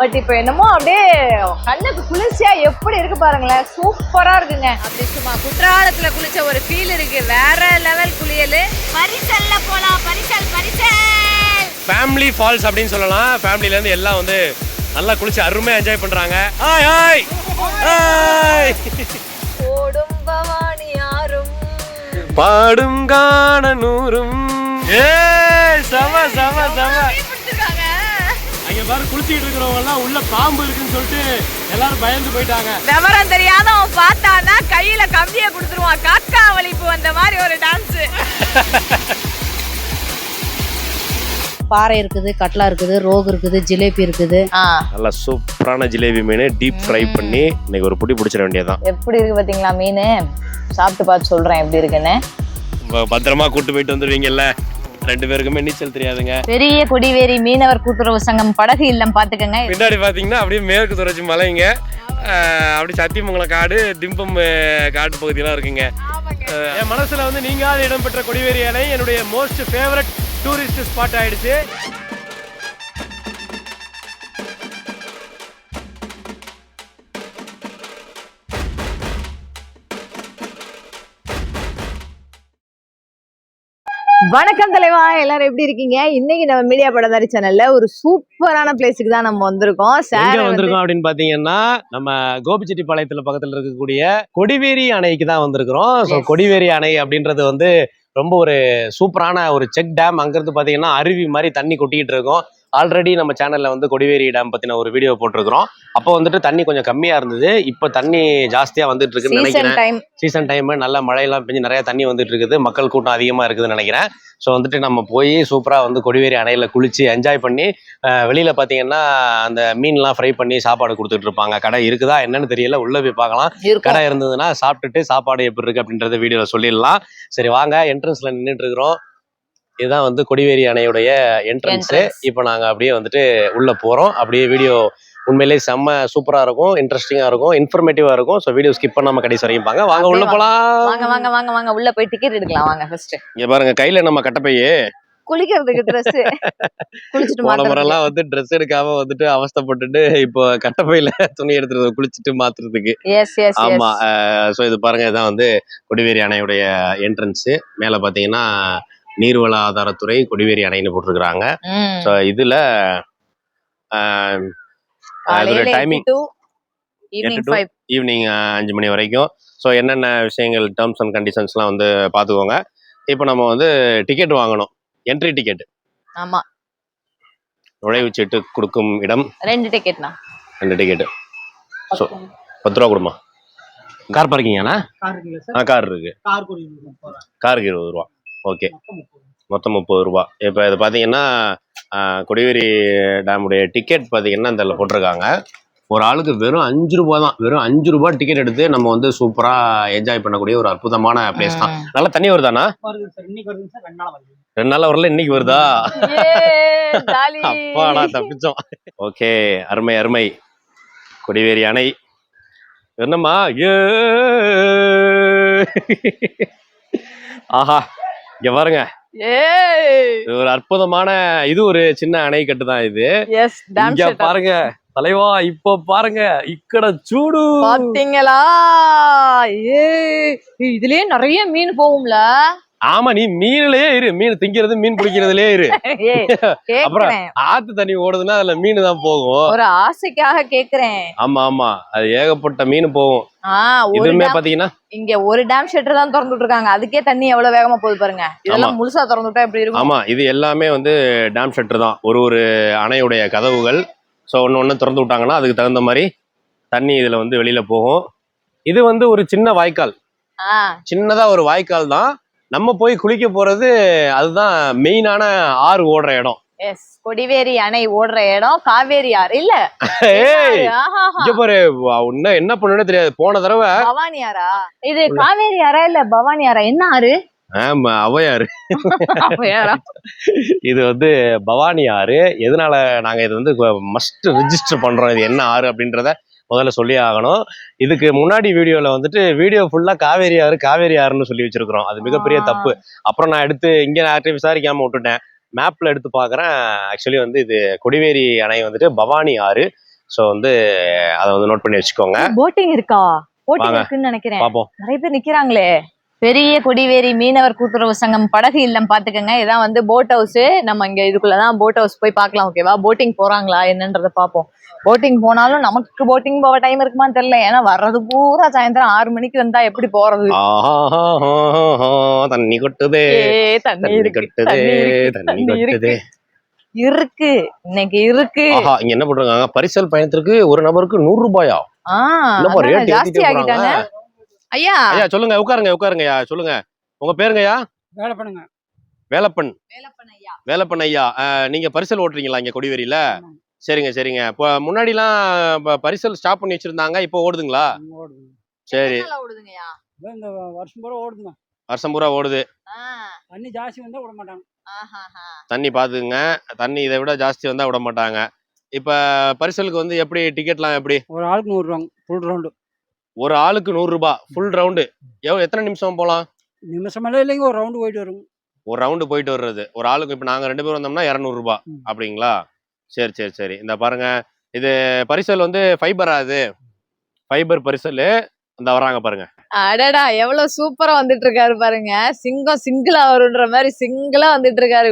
But இப்போ என்னமோ அப்படியே கண்ணுக்கு குளிர்ச்சியா எப்படி இருக்கு பாருங்களேன், சூப்பரா இருக்குங்க. அப்படி சும்மா குற்றாலத்துல குளிச்ச ஒரு ஃபீல் இருக்கு, வேற லெவல் குளியல். பரிசல்ல போலாம், பரிசல் பரிசல். ஃபேமிலி ஃபால்ஸ் அப்படின்னு சொல்லலாம். ஃபேமிலில இருந்து எல்லாம் வந்து நல்லா குளிச்சு அருமையா என்ஜாய் பண்றாங்க. Hi hi hi. ஓடும் பவானி யாரும் பாடும் காணனூரும். ஏய் சம சம சம. அங்க பாரு குளிச்சிட்டு இருக்கிறவங்க எல்லாம் உள்ள பாம்பு இருக்குன்னு சொல்லிட்டு எல்லாரும் பயந்து போயிட்டாங்க. விவரம் தெரியாதவன் பார்த்தானா கையில கம்பியை கொடுத்துருவான். காக்கா வலிப்பு வந்த மாதிரி ஒரு டான்ஸ். பாறை இருக்குது, கட்லா இருக்குது, ரோகு இருக்குது, ஜிலேபி இருக்குது. நல்லா சூப்பரான ஜிலேபி மீன் டீப் ஃப்ரை பண்ணி இன்னைக்கு ஒரு புடி பிடிச்சிட வேண்டியதுதான். எப்படி இருக்கு பாத்தீங்களா மீன்? சாப்பிட்டு பார்த்து சொல்றேன் எப்படி இருக்குன்னு. பத்திரமா கூட்டு போயிட்டு வந்துருவீங்கல்ல. ரெண்டு பேருக்குமே நீச்சல் தெரியாதுங்க. பெரிய கொடிவேரி மீனவர் கூட்டுறவு சங்கம் படகு இல்லம் பாத்துக்கங்க. பின்னாடி பாத்தீங்கன்னா அப்படியே மேற்கு தொடர்ச்சி மலைங்க, அப்படி சத்தியமங்கலம் காடு, திம்பம் காடு பகுதியெல்லாம் இருக்குங்க. என் மனசுல வந்து நீங்காத இடம் பெற்ற கொடிவேரி அணை என்னுடைய மோஸ்ட் ஃபேவரட் டூரிஸ்ட் ஸ்பாட் ஆயிடுச்சு. வணக்கம் தலைவா, எல்லாரும் எப்படி இருக்கீங்க? இன்னைக்கு நம்ம மீடியா படதாரி சேனல்ல ஒரு சூப்பரான பிளேஸுக்கு தான் நம்ம வந்திருக்கோம். எங்க வந்திருக்கோம் அப்படின்னு பாத்தீங்கன்னா, நம்ம கோபிச்செட்டிப்பாளையத்துல பக்கத்துல இருக்கக்கூடிய கொடிவேரி அணைக்கு தான் வந்திருக்கிறோம். ஸோ கொடிவேரி அணை அப்படின்றது வந்து ரொம்ப ஒரு சூப்பரான ஒரு செக் டேம். அங்கிருந்து பாத்தீங்கன்னா அருவி மாதிரி தண்ணி கொட்டிக்கிட்டு இருக்கும். ஆல்ரெடி நம்ம சேனல்ல வந்து கொடிவேரி டேம் பத்தின ஒரு வீடியோ போட்டிருக்கிறோம். அப்போ வந்துட்டு தண்ணி கொஞ்சம் கம்மியா இருந்தது, இப்போ தண்ணி ஜாஸ்தியா வந்துட்டு இருக்குன்னு நினைக்கிறேன். சீசன் டைம் நல்லா மழையெல்லாம் பெஞ்சு நிறைய தண்ணி வந்துட்டு இருக்குது, மக்கள் கூட்டம் அதிகமா இருக்குதுன்னு நினைக்கிறேன். ஸோ வந்துட்டு நம்ம போய் சூப்பரா வந்து கொடிவேரி அணையில குளிச்சு என்ஜாய் பண்ணி வெளியில பாத்தீங்கன்னா அந்த மீன்லாம் ஃப்ரை பண்ணி சாப்பாடு கொடுத்துட்டு இருப்பாங்க. கடை இருக்குதா என்னன்னு தெரியல, உள்ள போய் பார்க்கலாம். கடை இருந்ததுன்னா சாப்பிட்டுட்டு சாப்பாடு எப்படி இருக்கு அப்படின்றத வீடியோல சொல்லிடலாம். சரி வாங்க, என்ட்ரன்ஸ்ல நின்றுட்டு இருக்கிறோம். இதுதான் வந்து கொடிவேரி அணையுடைய என்ட்ரன்ஸ். இப்போ நாங்க அப்படியே வந்துட்டு உள்ள போறோம். அப்படியே வீடியோ உண்மையிலேயே செம்ம சூப்பரா இருக்கும், இன்ட்ரெஸ்டிங்கா இருக்கும், இன்ஃபர்மேட்டிவா இருக்கும். ஸோ வீடியோ ஸ்கிப் பண்ணாம கடைசி வரைக்கும் பாங்க. வாங்க உள்ள போலாம். வாங்க வாங்க வாங்க வாங்க உள்ள போய் டிக்கெட் எடுக்கலாம் வாங்க. ஃபர்ஸ்ட் இங்க பாருங்க, கையில நம்ம கட்டப்பையே குளிக்கிறதுக்கு ட்ரெஸ் குளிச்சிட்டு போன முறைலாம் வந்து ட்ரெஸ் எடுக்காம வந்துட்டு அவஸ்தைப்பட்டுட்டு இப்போ கட்டப்பையில துணி எடுத்துறது குளிச்சுட்டு மாத்துறதுக்கு. ஆமா. ஸோ இது பாருங்க, இதான் வந்து கொடிவேரி அணையுடைய என்ட்ரன்ஸ். மேல பாத்தீங்கன்னா நீர்வள ஆதாரத்துறை கொடிவேரி அணைன்னு போட்டிருக்கிறாங்க. ஸோ இதுல டைமிங் ஈவினிங் 5 மணி வரைக்கும். ஸோ என்னென்ன விஷயங்கள், டேர்ம்ஸ் அண்ட் கண்டிஷன்ஸ்லாம் வந்து பார்த்துக்கோங்க. இப்போ நம்ம வந்து டிக்கெட் வாங்கணும், என்ட்ரி டிக்கெட். ஆமா, நுழைவுச்சீட்டு கொடுக்கும் இடம். 2 டிக்கெட்னா 2 டிக்கெட். ஸோ 10 ரூபா கொடுமா. கார் பார்க்கிங்காண்ணா? கார் இருக்கு. காருக்கு 20 ரூபா. ஓகே, மொத்தம் 30 ரூபா. இப்போ இது பார்த்தீங்கன்னா கொடிவேரி டேமுடைய டிக்கெட் பார்த்தீங்கன்னா இந்த போட்டிருக்காங்க. ஒரு ஆளுக்கு வெறும் 5 ரூபா தான். வெறும் 5 ரூபா டிக்கெட் எடுத்து நம்ம வந்து சூப்பராக என்ஜாய் பண்ணக்கூடிய ஒரு அற்புதமான பிளேஸ் தான். நல்லா தண்ணி வருதாண்ணா? 2 நாள் வரல, இன்னைக்கு வருதா? அப்பாடா, தப்பிச்சோம். ஓகே, அருமை அருமை. கொடிவேரி அணை என்னம்மா? ஆஹா, இங்க பாருங்க, ஒரு அற்புதமான, இது ஒரு சின்ன அணைக்கட்டு தான் இது. இங்க பாருங்க தலைவா, இப்ப பாருங்க இக்கட சூடு பாத்தீங்களா? இதுலயே நிறைய மீன் போகும்ல. ஆமா, நீ மீன்லயே இரு, மீன் திங்கிறது மீன் பிடிக்கிறதுலயே இரு. அப்புறம் ஆத்து தண்ணி ஓடுதுன்னா அதுல மீன் தான் போகும். ஒரு ஆசைக்காக கேக்குறேன். ஆமா ஆமா, அது ஏகப்பட்ட மீன் போகும். இதுமே பாத்தீங்கன்னா இங்க ஒரு டேம் ஷட்டர் தான் திறந்துட்டு இருக்காங்க, அதுக்கே தண்ணி எவ்வளவு வேகமா போகுது பாருங்க. இதெல்லாம் முழுசா திறந்துட்டா எப்படி இருக்கும்? ஆமா, இது எல்லாமே வந்து டேம் ஷட்டர் தான். ஒரு அணையுடைய கதவுகள். ஸோ ஒன்று திறந்து விட்டாங்கன்னா அதுக்கு தகுந்த மாதிரி தண்ணி இதுல வந்து வெளியில போகும். இது வந்து ஒரு சின்ன வாய்க்கால், சின்னதா ஒரு வாய்க்கால் தான். நம்ம போய் குளிக்க போறது அதுதான் மெயினான ஆறு ஓடுற இடம். கொடிவேரி அணை ஓடுற இடம் காவேரி ஆறு இல்ல. பாரு, என்ன பண்ணுன்னு தெரியாது. போன தடவை பவானி ஆறா? இது காவேரி ஆறா இல்ல பவானி ஆறா? என்ன ஆறு? ஆமா, அவையாறு. இது வந்து பவானி ஆறு. எதனால நாங்க இது வந்து மஸ்ட் ரெஜிஸ்டர் பண்றோம், இது என்ன ஆறு அப்படின்றத முதல்ல சொல்லி ஆகணும். இதுக்கு முன்னாடி வீடியோல வந்துட்டு வீடியோ ஃபுல்லா காவேரி ஆறு காவேரி ஆறுன்னு சொல்லி வச்சிருக்கிறோம். அது மிகப்பெரிய தப்பு. அப்புறம் நான் எடுத்து இங்க யார்ட்டையும் விசாரிக்காம விட்டுட்டேன். மேப்ல எடுத்து பாக்குறேன், ஆக்சுவலி வந்து இது கொடிவேரி அணை வந்துட்டு பவானி ஆறு. ஸோ வந்து அதை வந்து நோட் பண்ணி வச்சுக்கோங்க. போட்டிங் இருக்கா? போட்டிங் வாங்க. இருக்குன்னு நினைக்கிறேன். பார்ப்போம். நிறைய பேர் நிக்கிறாங்களே. பெரிய கொடிவேரி மீனவர் கூட்டுறவு சங்கம் படகு இல்லம் பாத்துக்கங்க. இதான் வந்து போட் ஹவுஸ். நம்ம இங்க இதுக்குள்ளதான் போட் ஹவுஸ் போய் பார்க்கலாம். ஓகேவா? போட்டிங் போறாங்களா என்னன்றத பார்ப்போம். போட்டிங் போனாலும் நமக்கு போட்டிங் போக டைம் இருக்குமான்னு தெரியல. ஏன்னா வர்றது பூரா சாயந்தரம் 6 மணிக்கு வந்தா எப்படி போறது? தண்ணி கொட்டுதே, தண்ணி இருக்கு, தண்ணி இருக்கு, தண்ணி தண்ணி கொட்டுதே. இருக்கு, இன்னைக்கு இருக்கு. ஆஹா, இங்க என்ன பண்றாங்க? பரிசல் பயணத்திற்கு ஒரு நபருக்கு 100 ரூபாயா? என்னப்பா ரேட் ஜாஸ்தி ஏத்திட்டே ஆகிட்டாங்க. போறாங்க. ஐயா ஐயா சொல்லுங்க, உட்காருங்கய்யா. சொல்லுங்க, உங்க பேருங்கய்யா? வேலைப்பண்ணுங்க. வேலப்பன். வேலப்பன் ஐயா. வேலப்பன் ஐயா, நீங்க பரிசல் ஓட்டுறீங்களா இங்க கொடிவேரியில? சரிங்க. இப்போ முன்னாடிலாம் பரிசல் ஸ்டாப் பண்ணி வச்சிருந்தாங்க, இப்போ ஓடுதுங்களா? ஓடுதுங்க. சரி, ஓடுதுங்கய்யா. இந்த வருஷம் பூரா ஓடுதுங்க. வருஷம் பூரா ஓடுது. தண்ணி ஜாஸ்தி வந்தா விட மாட்டாங்க. தண்ணி பாத்துக்குங்க, தண்ணி இதை விட ஜாஸ்தி வந்தா விட மாட்டாங்க. இப்ப பரிசலுக்கு வந்து எப்படி டிக்கெட்லாம் எப்படி? ஒரு ஆளுக்கு 100 ரூபாங்க ஃபுல் ரவுண்டு. ஒரு ஆளுக்கு 100 ரூபாய் ஃபுல் ரவுண்டு. எத்தனை நிமிஷம் போலாம்? நிமிஷமெல்லாம் இல்லைங்க, ஒரு ரவுண்டு போயிட்டு வருங்க. ஒரு ரவுண்டு போயிட்டு வர்றது. ஒரு ஆளுக்கு இப்ப நாங்க 2 பேர் வந்தோம்னா 200 ரூபாய். அப்படிங்களா? சரி. இந்த பாருங்க, இது பரிசல் வந்து ஃபைபரா? இது ஃபைபர் பரிசல். இந்த வராங்க பாருங்க. அடடா, எவ்வளவு சூப்பரா வந்துட்டு இருக்காரு பாருங்க. சிங்கம் சிங்கிளா வருன்ற மாதிரி சிங்கிளா வந்துட்டு இருக்காரு.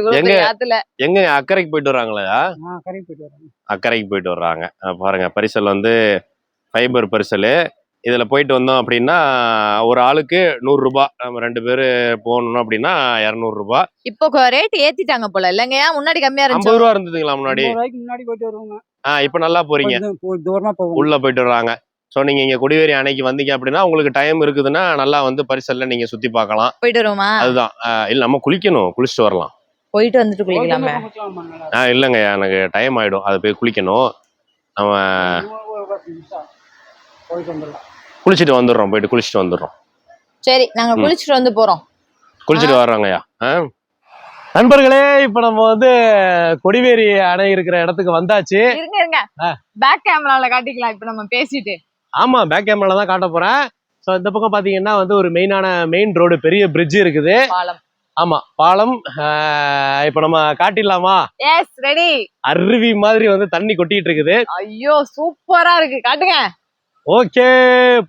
எங்க அக்கறைக்கு போயிட்டு வர்றாங்களா? கரைக்கு போயிட்டு வராங்க. அக்கறைக்கு போயிட்டு வர்றாங்க. பாருங்க, பரிசல் வந்து ஃபைபர் பரிசல். இதுல போயிட்டு வந்தோம் அப்படின்னா ஒரு ஆளுக்கு 100 ரூபாய். நம்ம 2 பேரு போகணும் அப்படின்னா 200 ரூபாய். இப்போ ரேட் ஏத்திட்டாங்க போல இல்லைங்கயா? முன்னாடி கம்மியா 50 இருந்துச்சு. ரூபா இருந்ததுங்களா முன்னாடி? 50 ரூபாய்க்கு முன்னாடி போயிட்டு வருவாங்க. இப்ப நல்லா போறீங்க, தூரமா போவோம், உள்ள போயிட்டு வர்றாங்க. ஸோ நீங்க இங்க கொடிவேரி அணைக்கு வந்தீங்க அப்படின்னா உங்களுக்கு டைம் இருக்குதுன்னா நல்லா வந்து பரிசல்ல நீங்க சுத்தி பார்க்கலாம். போயிட்டு வருவோமா? அதுதான். இல்ல, நம்ம குளிச்சுட்டு வரலாம். போயிட்டு வந்துட்டு குளிக்கலாமே? இல்லைங்க, எனக்கு டைம் ஆயிடும், அது போய் குளிக்கணும். நம்ம குளிச்சுட்டு வந்துடுறோம், போயிட்டு குளிச்சுட்டு வந்துடுறோம். சரி, நாங்க குளிச்சுட்டு வந்து போறோம். குளிச்சுட்டு வர்றோங்கய்யா. நண்பர்களே, இப்ப நம்ம வந்து கொடிவேரி அணை இருக்கிற இடத்துக்கு வந்தாச்சு. இருங்க பேக் கேமரால காட்டிக்கலாம் இப்ப நம்ம பேசிட்டு. ஆமா, பேக் கேமரால தான் காட்ட போறேன். ஸோ இந்த பக்கம் பாத்தீங்கன்னா வந்து ஒரு மெயின் ரோடு, பெரிய பிரிட்ஜ் இருக்குது. பாலம். ஆமா, பாலம். இப்ப நம்ம காட்டிடலாமா? S, ready. அருவி மாதிரி வந்து தண்ணி கொட்டிட்டு இருக்குது. ஐயோ, சூப்பரா இருக்கு, காட்டுங்க. ஓகே,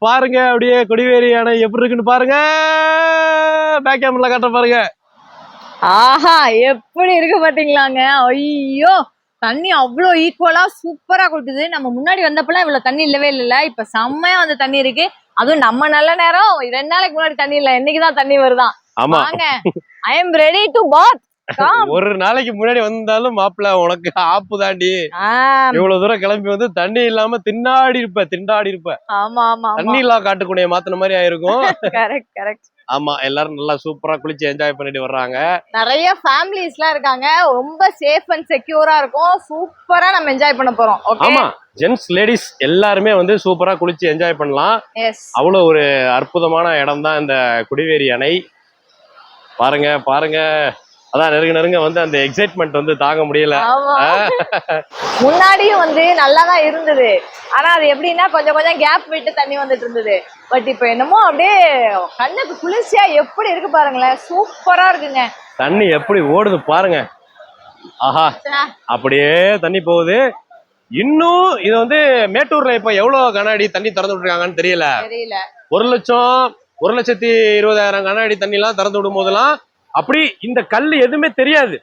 பாருங்க அப்படியே கொடிவேரி அணை எப்படி இருக்குன்னு பாருங்க. பேக் கேமரால காட்ட பாருங்க. ஆஹா, எப்படி இருக்கு பாத்தீங்களாங்க? ஐயோ, தண்ணி அவ்வளோ ஈக்குவலா சூப்பரா கொட்டுது. நம்ம முன்னாடி வந்தப்பெல்லாம் இவ்வளவு தண்ணி இல்லவே இல்ல. இப்ப செம்மையா வந்து தண்ணி இருக்கு. அதுவும் நம்ம நல்ல நேரம் 2 நாளைக்கு முன்னாடி தண்ணி இல்ல, இன்னைக்குதான் தண்ணி வருதான். ஆமா, வாங்க, ஐ எம் ரெடி டு பாத். ஒரு நாளைக்கு முன்னாடி வந்தாலும் மாப்பிள்ள உனக்கு ஆப்பு தாண்டி. இவ்வளவு தூரம் கிளம்பி வந்து தண்ணி இல்லாம திண்டாடி இருப்ப. ஆமா, தண்ணி இல்லா காட்டுக்குடைய மாத்தின மாதிரி ஆயிருக்கும். கரெக்ட். ஆமா, எல்லாரும் நல்லா சூப்பரா குளிச்சு என்ஜாய் பண்ணிட்டு வர்றாங்க. நிறைய ஃபேமிலிஸ் எல்லாம் இருக்காங்க. ரொம்ப சேஃப் அண்ட் செக்யூரா இருக்கும். சூப்பரா நம்ம என்ஜாய் பண்ண போறோம். ஆமா, ஜென்ட்ஸ் லேடிஸ் எல்லாருமே வந்து சூப்பரா குளிச்சு என்ஜாய் பண்ணலாம். அவ்வளவு ஒரு அற்புதமான இடம் தான் இந்த கொடிவேரி அணை. பாருங்க, அதான் நெருங்க வந்து அந்த எக்ஸைட்மெண்ட் வந்து தாங்க முடியல. முன்னாடியும் வந்து நல்லாதான் இருந்தது. ஆனா அது எப்படின்னா கொஞ்சம் கேப் விட்டு தண்ணி வந்துட்டு இருந்தது. பட் இப்ப என்னமோ அப்படியே கண்ணுக்கு குளிர்ச்சியா எப்படி இருக்கு பாருங்களேன். சூப்பரா இருக்குங்க. தண்ணி எப்படி ஓடுது பாருங்க. ஆஹா, அப்படியே தண்ணி போகுது. இன்னும் இது வந்து மேட்டூர்ல இப்ப எவ்வளவு கன அடி தண்ணி திறந்து விட்டுருக்காங்கன்னு தெரியல. 1,20,000 கன அடி தண்ணி எல்லாம் திறந்து விடும் போதெல்லாம் அப்படி இந்த கல் எதுவுமே தெரியாது.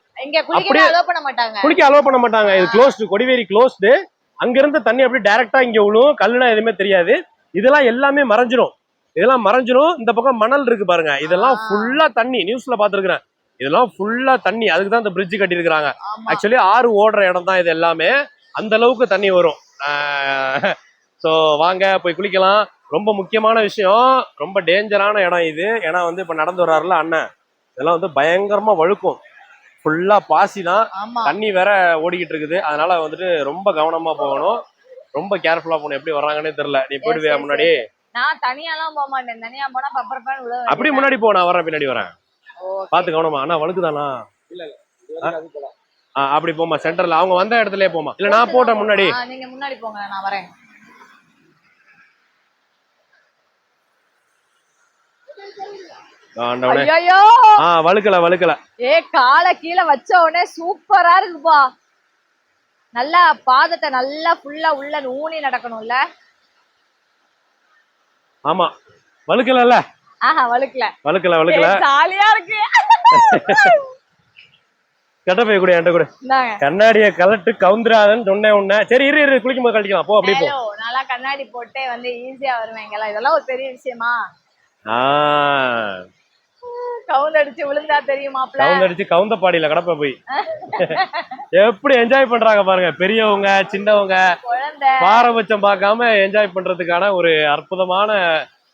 குளிக்க அலோவ் பண்ண மாட்டாங்க. இது க்ளோஸ்டு, கொடிவேரி க்ளோஸ்டு. அங்க இருந்து தண்ணி அப்படி டைரக்டா இங்க விழும். கல்லுனா எதுவுமே தெரியாது. இதெல்லாம் எல்லாமே மறைஞ்சிரும். இந்த பக்கம் மணல் இருக்கு பாருங்க, இதெல்லாம் ஃபுல்லா தண்ணி. நியூஸ்ல பாத்துருக்கேன், இதெல்லாம் ஃபுல்லா தண்ணி. அதுக்கு தான் இந்த பிரிட்ஜ் கட்டி இருக்காங்க. ஆக்சுவலி ஆறு ஓடுற இடம் தான் இது எல்லாமே. அந்த அளவுக்கு தண்ணி வரும். ஸோ வாங்க போய் குளிக்கலாம். ரொம்ப முக்கியமான விஷயம், ரொம்ப டேஞ்சரான இடம் இது. ஏன்னா வந்து இப்ப நடந்து வர்றாருல அண்ணன், இதெல்லாம் வந்து பயங்கரமா வழுக்கும். ஃபுல்லா பாசி தான், தண்ணி வேற ஓடிக்கிட்டு இருக்குது. அதனால வந்துட்டு ரொம்ப கவனமா போகணும், ரொம்ப கேர்ஃபுல்லா போகணும். எப்படி வர்றாங்கன்னே தெரியல. நீ போயிடுவியா முன்னாடி? நான் தனியாலாம் போக மாட்டேன். தனியா போனா பப்பரப்பான்னு விழ. அப்படி முன்னாடி போ, நான் வரேன், பின்னாடி வரேன். பாத்து கவனமா. அண்ணா வழுக்குதானா? அப்படி போமா, சென்டர்ல அவங்க வந்த இடத்துலயே போமா. இல்ல நான் போட்டேன் முன்னாடி. நீங்க முன்னாடி போங்க, நான் வரேன். வழுக்கல. கால கீழே வச்ச உடனே சூப்பரா இருக்குப்பா. நல்லா பாதத்தை நல்லா ஃபுல்லா உள்ள ஊனி நடக்கணும்ல. ஆமா வழுக்கல. வழுக்கல ஜாலியா இருக்கு. கட்ட போய் கூட என்கிட்ட கூட கண்ணாடிய கலட்டு கவுந்துராதன்னு சொன்னேன் உன்ன. சரி இரு குளிக்கும் போது கழிக்கலாம் போ. அப்படியே போ. நல்லா கண்ணாடி போட்டே வந்து ஈஸியா வருவேங்களா, இதெல்லாம் ஒரு பெரிய விஷயமா? கவுந்தடிச்சு விழுந்தா தெரியுமாப்ல. கவுந்தடிச்சு கவுந்த பாடியில கடப்ப போய் எப்படி என்ஜாய் பண்றாங்க பாருங்க. பெரியவங்க சின்னவங்க பாரபட்சம் பார்க்காம என்ஜாய் பண்றதுக்கான ஒரு அற்புதமான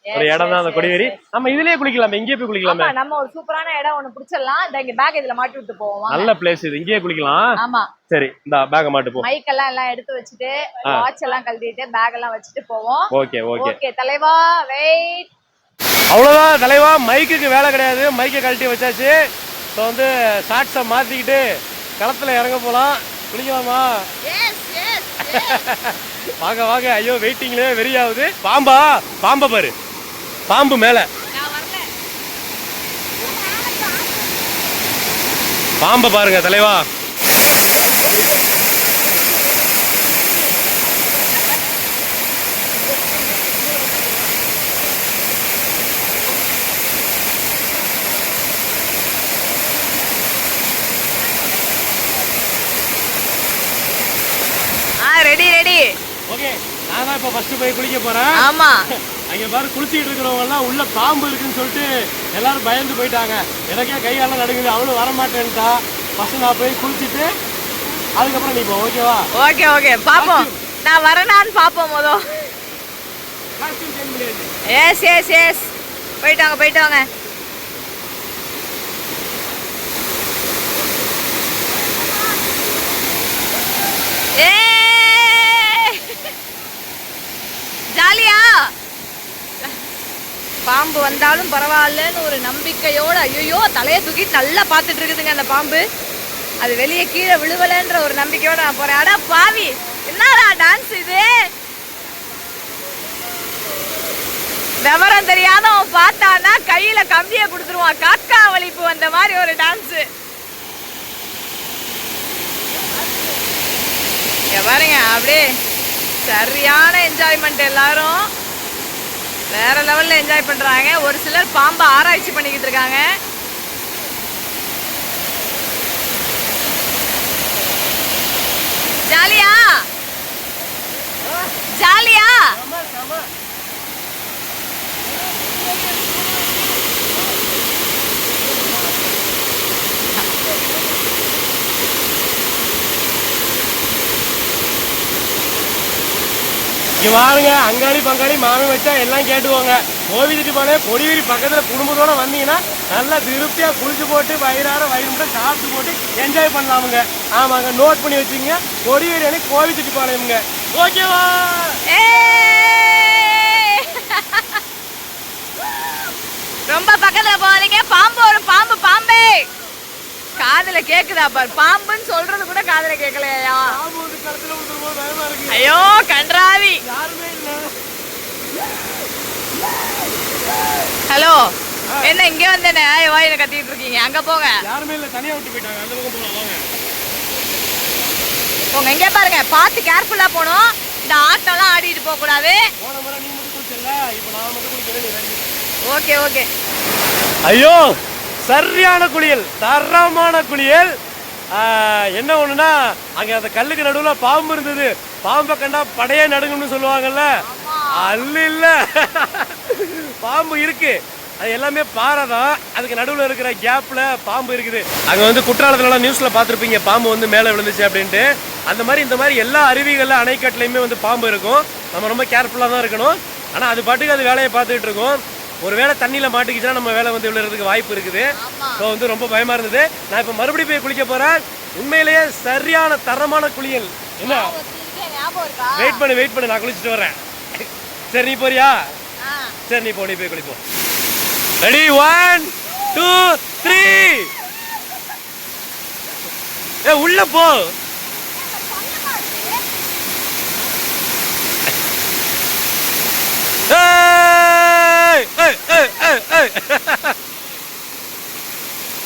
ஒரு இடம் தான் அந்த கொடிவேரி. நம்ம இதுலயே குளிக்கலாம், இங்கேயே போய் குளிக்கலாமே. நம்ம ஒரு சூப்பரான இடம் ஒண்ணு பிடிச்சிடலாம். இங்க பேக் இதுல மாட்டி விட்டு போவோம். நல்ல பிளேஸ் இது, இங்கேயே குளிக்கலாம். ஆமா சரி இந்த பேக் மாட்டு போ. மைக் எல்லாம் எடுத்து வச்சுட்டு வாட்ச் எல்லாம் கழட்டிட்டு பேக் எல்லாம் வச்சுட்டு போவோம். ஓகே தலைவா வெயிட். அவ்வளவுதான் தலைவா, மைக்குக்கு வேலை கிடையாது. மைக்கை கழட்டி வச்சாச்சு. இப்போ வந்து ஷார்ட்ஸை மாத்திக்கிட்டு களத்துல இறங்க போலாம். குளிக்கலாமா? வாங்க. ஐயோ வெயிட்டிங்ல வெறியாகுது. பாம்பை பாரு, பாம்பு மேல பாம்பை பாருங்க தலைவா. ரெடி. ஓகே நான் தான் இப்போ ஃபர்ஸ்ட் போய் குளிக்க போறேன். ஆமா அங்க பாரு குளிச்சிட்டு இருக்கிறவங்க எல்லாம் உள்ள பாம்பு இருக்குன்னு சொல்லிட்டு எல்லாரும் பயந்து போயிட்டாங்க. எனக்கே கையெல்லாம் நடுங்குது. அவளும் வரமாட்டேன்ட்டா. ஃபர்ஸ்ட் நான் போய் குளிச்சுட்டு அதுக்கப்புறம் நீ போ. ஓகேவா? ஓகே பாப்போம். நான் வரேனான்னு பாப்போம் மொதல். எஸ் போயிட்டு வாங்க. ஜாலியா பாம்பு வந்தாலும் பரவாயில்லன்னு ஒரு நம்பிக்கையோட ஐயோ தலையை தூக்கிட்டு நல்லா பார்த்துட்டு இருக்குதுங்க அந்த பாம்பு. அது வெளியே கீழே விழுவலன்ற ஒரு நம்பிக்கையோட நான் போறேன். அடா பாவி, என்னடா டான்ஸ் இது? விவரம் தெரியாதவன் பார்த்தானா கையில கம்பியை கொடுத்துருவான். காக்கா வலிப்பு வந்த மாதிரி ஒரு டான்ஸ். பாருங்க அப்படியே சரியான என்ஜாய்மெண்ட். எல்லாரும் வேற லெவல்ல என்ஜாய் பண்றாங்க. ஒரு சிலர் பாம்பை ஆராய்ச்சி பண்ணிக்கிட்டு இருக்காங்க. ஜாலியா இங்க பாருங்க, அங்காளி பங்காளி மாமி வச்சா எல்லாம் கேட்டுவாங்க. கோவிலுக்கு கொடிவேரி பக்கத்துல குடும்பத்தோட வந்தீங்கன்னா நல்லா திருப்தியா குளிச்சு போட்டு வயிறு மட்டும் சாப்பிட்டு போட்டு என்ஜாய் பண்ணலாமுங்க. ஆமாங்க, நோட் பண்ணி வச்சுங்க. கொடிவேரி அன்னைக்கு கோவிச்சுட்டிப்பாளையமுங்க. ஓகேவா? ரொம்ப பக்கத்துல போறீங்க. பாம்பு வரும். பாம்பே காதுல கேக்குதா பாரு. பாம்புன்னு சொல்றது கூட காதுல கேட்கலையா? ஐயோ கன்றாவி. ஹலோ, என்ன இங்க வந்தேனே வாயில கத்திட்டு இருக்கீங்க? அங்க போங்க. யாருமே இல்ல, தனியா விட்டு போயிட்டாங்க. அந்த பக்கம் போலாம் வாங்க. போங்க, இங்க பாருங்க. பார்த்து கேர்ஃபுல்லா போணும். இந்த ஆட்டம்லாம் ஆடிட்டு போக கூடாது. போன முறை நீ மட்டும் குளிச்சல, இப்போ நான் மட்டும் குளிக்கிறேன். ஓகே. ஐயோ சரியான குளியல், தரமான குளியல். என்ன ஒண்ணுன்னா, அங்க அந்த கல்லுக்கு நடுவுல பாம்பு இருந்தது. பாம்பை கண்டா படையே நடுங்கும்னு சொல்லுவாங்கல்ல, அல்ல பாம்பு இருக்கு. அது எல்லாமே பாறை தான். அதுக்கு நடுவில் இருக்கிற கேப்ல பாம்பு இருக்குது. அங்க வந்து குற்றாலத்துல நியூஸ்ல பார்த்துருப்பீங்க, பாம்பு வந்து மேலே விழுந்துச்சு அப்படின்ட்டு. அந்த மாதிரி இந்த மாதிரி எல்லா அருவிகள்ல அணைக்கட்டுலையுமே வந்து பாம்பு இருக்கும். நம்ம ரொம்ப கேர்ஃபுல்லாக தான் இருக்கணும். ஆனா அது பாட்டுக்கு அது வேலையை பார்த்துக்கிட்டு இருக்கோம். ஒரு வேளை தண்ணியில மாட்டிக்கிச்சுன்னா நம்ம வேலை வந்து விழுறதுக்கு வாய்ப்பு இருக்குது. ஸோ வந்து ரொம்ப பயமா இருந்தது. நான் இப்போ மறுபடியும் போய் குளிக்க போறேன். உண்மையிலேயே சரியான தரமான குளியல். என்ன வெயிட் பண்ணு, நான் குளிச்சுட்டு வரேன். சரி நீ போறியா? சரி நீ போய் குளிப்போம். ரெடி, 1 2 3. உள்ள போ.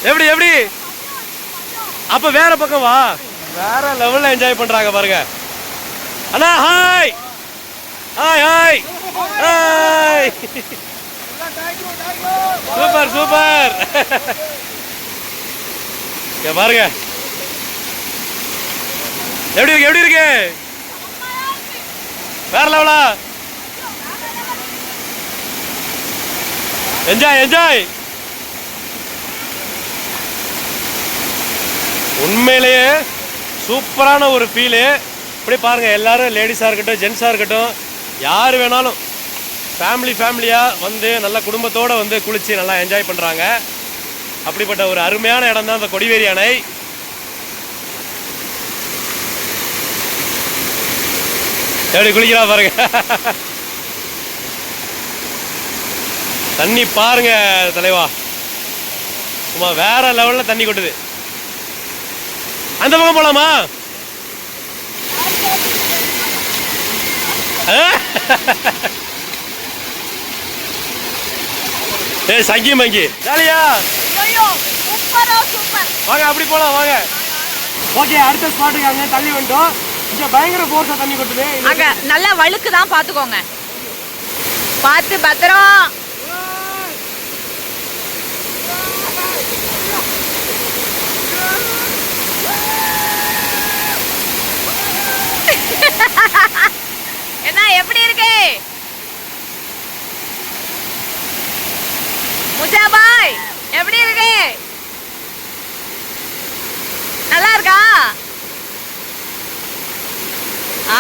எப்படி அப்ப வேற பக்கம் வா. வேற லெவல்ல என்ஜாய் பண்றாங்க பாருங்க. அண்ணா hi hi hi hi. Super super. பாருங்க எப்படி இருக்கு எப்படி இருக்கு? வேற லெவலா? Enjoy enjoy. உண்மையிலேயே சூப்பரான ஒரு ஃபீலு. இப்படி பாருங்க, எல்லாரும் லேடிஸாக இருக்கட்டும் ஜென்ஸாக இருக்கட்டும் யார் வேணாலும் ஃபேமிலியாக வந்து நல்ல குடும்பத்தோடு வந்து குளித்து நல்லா என்ஜாய் பண்ணுறாங்க. அப்படிப்பட்ட ஒரு அருமையான இடம் தான் இந்த கொடிவேரி அணை. எப்படி குளிக்கிறா பாருங்க. தண்ணி பாருங்க தலைவா, சும்மா வேற லெவலில் தண்ணி கொட்டுது. அந்த பக்கம் போலாமா? ஏய் சங்கி மங்கி ஜாலியா வாங்க, அப்படி போலாம் வாங்க. ஓகே, அடுத்த ஸ்பாட்டுக்கு அங்கே தள்ளி வந்துட்டோம். இங்க பயங்கர ஃபோர்ஸா தண்ணி கொட்டுது. அங்க நல்ல வழுக்கு தான், பாத்துக்கோங்க, பார்த்து பத்திரம். என்ன எப்படி இருக்கு முஜாபாய்? எப்படி இருக்கு? நல்லா இருக்கா?